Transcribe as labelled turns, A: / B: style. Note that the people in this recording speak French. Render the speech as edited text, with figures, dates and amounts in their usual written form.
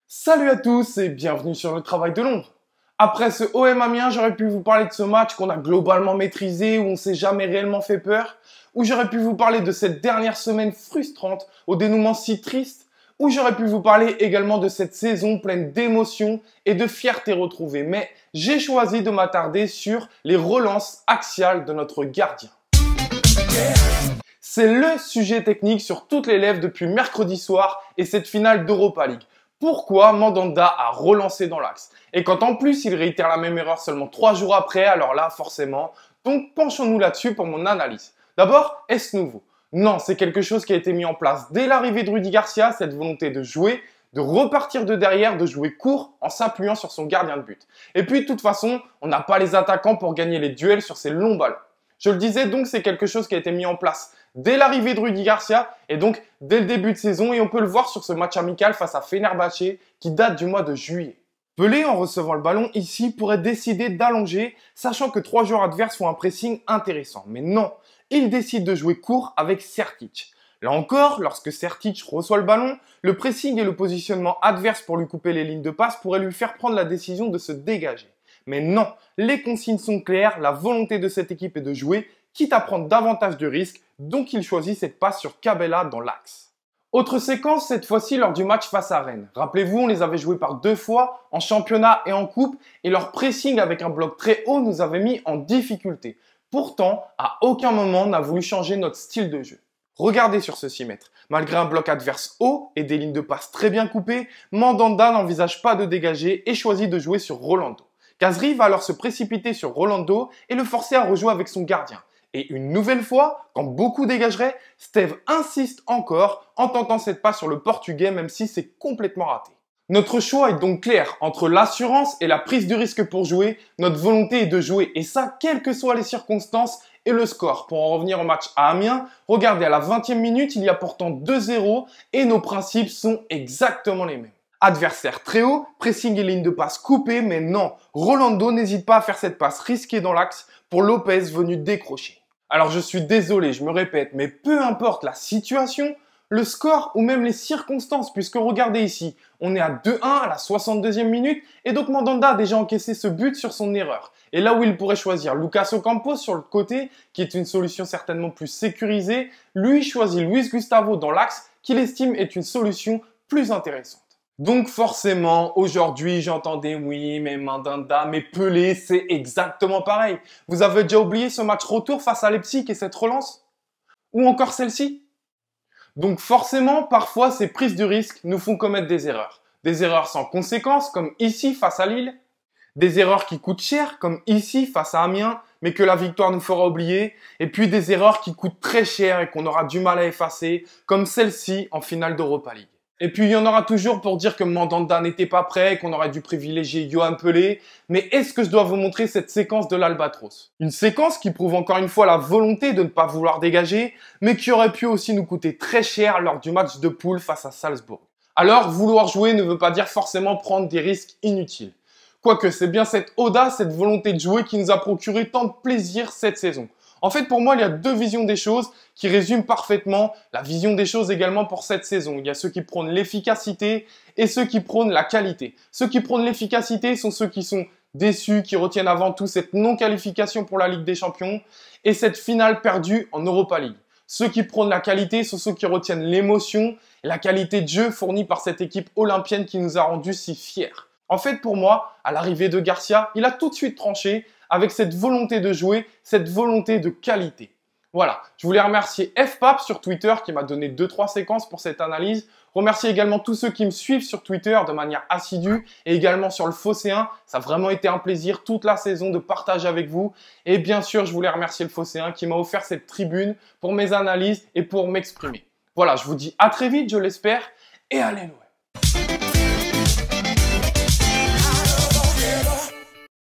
A: Salut à tous et bienvenue sur le travail de l'ombre. Après ce OM Amiens, j'aurais pu vous parler de ce match qu'on a globalement maîtrisé, où on s'est jamais réellement fait peur, ou j'aurais pu vous parler de cette dernière semaine frustrante, au dénouement si triste, ou j'aurais pu vous parler également de cette saison pleine d'émotions et de fierté retrouvée. Mais j'ai choisi de m'attarder sur les relances axiales de notre gardien. C'est le sujet technique sur toutes les lèvres depuis mercredi soir et cette finale d'Europa League. Pourquoi Mandanda a relancé dans l'axe? Et quand en plus il réitère la même erreur seulement 3 jours après, alors là forcément. Donc penchons-nous là-dessus pour mon analyse. D'abord, est-ce nouveau? Non, c'est quelque chose qui a été mis en place dès l'arrivée de Rudy Garcia, cette volonté de jouer, de repartir de derrière, de jouer court en s'appuyant sur son gardien de but. Et puis de toute façon, on n'a pas les attaquants pour gagner les duels sur ces longs ballons. Je le disais donc, c'est quelque chose qui a été mis en place dès l'arrivée de Rudy Garcia et donc dès le début de saison. Et on peut le voir sur ce match amical face à Fenerbahçe qui date du mois de juillet. Pelé, en recevant le ballon ici, pourrait décider d'allonger, sachant que 3 joueurs adverses font un pressing intéressant. Mais non, il décide de jouer court avec Sertic. Là encore, lorsque Sertic reçoit le ballon, le pressing et le positionnement adverse pour lui couper les lignes de passe pourraient lui faire prendre la décision de se dégager. Mais non, les consignes sont claires, la volonté de cette équipe est de jouer, quitte à prendre davantage de risques, donc il choisit cette passe sur Cabella dans l'axe. Autre séquence, cette fois-ci lors du match face à Rennes. Rappelez-vous, on les avait joués par 2 fois, en championnat et en coupe, et leur pressing avec un bloc très haut nous avait mis en difficulté. Pourtant, à aucun moment on n'a voulu changer notre style de jeu. Regardez sur ce 6 mètres. Malgré un bloc adverse haut et des lignes de passe très bien coupées, Mandanda n'envisage pas de dégager et choisit de jouer sur Rolando. Khazri va alors se précipiter sur Rolando et le forcer à rejouer avec son gardien. Et une nouvelle fois, quand beaucoup dégageraient, Steve insiste encore en tentant cette passe sur le portugais même si c'est complètement raté. Notre choix est donc clair, entre l'assurance et la prise de risque pour jouer, notre volonté est de jouer et ça, quelles que soient les circonstances et le score. Pour en revenir au match à Amiens, regardez à la 20e minute, il y a pourtant 2-0 et nos principes sont exactement les mêmes. Adversaire très haut, pressing et ligne de passe coupée, mais non, Rolando n'hésite pas à faire cette passe risquée dans l'axe pour Lopez venu décrocher. Alors je suis désolé, je me répète, mais peu importe la situation, le score ou même les circonstances, puisque regardez ici, on est à 2-1 à la 62e minute et donc Mandanda a déjà encaissé ce but sur son erreur. Et là où il pourrait choisir Lucas Ocampos sur le côté, qui est une solution certainement plus sécurisée, lui choisit Luis Gustavo dans l'axe qu'il estime est une solution plus intéressante. Donc forcément, aujourd'hui, j'entendais oui, mais Mandanda, mais Pelé, c'est exactement pareil. Vous avez déjà oublié ce match retour face à Leipzig et cette relance? Ou encore celle-ci? Donc forcément, parfois, ces prises de risque nous font commettre des erreurs. Des erreurs sans conséquence, comme ici face à Lille. Des erreurs qui coûtent cher, comme ici face à Amiens, mais que la victoire nous fera oublier. Et puis des erreurs qui coûtent très cher et qu'on aura du mal à effacer, comme celle-ci en finale d'Europa League. Et puis, il y en aura toujours pour dire que Mandanda n'était pas prêt, qu'on aurait dû privilégier Yohan Pelé. Mais est-ce que je dois vous montrer cette séquence de l'Albatros? Une séquence qui prouve encore une fois la volonté de ne pas vouloir dégager, mais qui aurait pu aussi nous coûter très cher lors du match de poule face à Salzbourg. Alors, vouloir jouer ne veut pas dire forcément prendre des risques inutiles. Quoique, c'est bien cette audace, cette volonté de jouer qui nous a procuré tant de plaisir cette saison. En fait, pour moi, il y a 2 visions des choses qui résument parfaitement la vision des choses également pour cette saison. Il y a ceux qui prônent l'efficacité et ceux qui prônent la qualité. Ceux qui prônent l'efficacité sont ceux qui sont déçus, qui retiennent avant tout cette non-qualification pour la Ligue des Champions et cette finale perdue en Europa League. Ceux qui prônent la qualité sont ceux qui retiennent l'émotion et la qualité de jeu fournie par cette équipe olympienne qui nous a rendus si fiers. En fait, pour moi, à l'arrivée de Garcia, il a tout de suite tranché avec cette volonté de jouer, cette volonté de qualité. Voilà, je voulais remercier FPAP sur Twitter qui m'a donné 2-3 séquences pour cette analyse. Remercier également tous ceux qui me suivent sur Twitter de manière assidue et également sur le Phocéen. Ça a vraiment été un plaisir toute la saison de partager avec vous. Et bien sûr, je voulais remercier le Phocéen qui m'a offert cette tribune pour mes analyses et pour m'exprimer. Voilà, je vous dis à très vite, je l'espère, et allez l'OM.